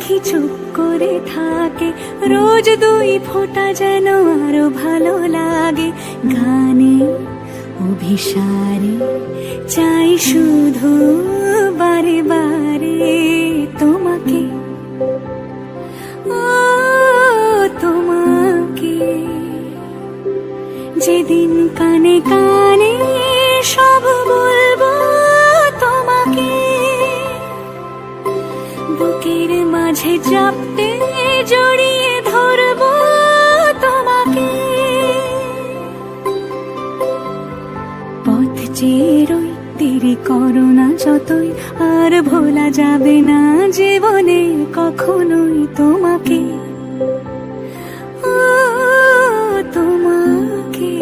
পাখি চুপ করে থাকে, রোজ দুই ফোঁটা যেন আরো ভালো লাগে। গানে অভিসারে চাই শুধু বারে বারে তোমাকে, ও তোমাকে। যেদিন কানে কানে সব বলবো তোমাকে, বুকের মাঝে চাপতে জড়িয়ে ধরবো তোমাকে। পথ চেয়ে রই, দেরি করো না যতই, আর ভোলা যাবে না জীবনে কখনোই তোমাকে, ও তোমাকে।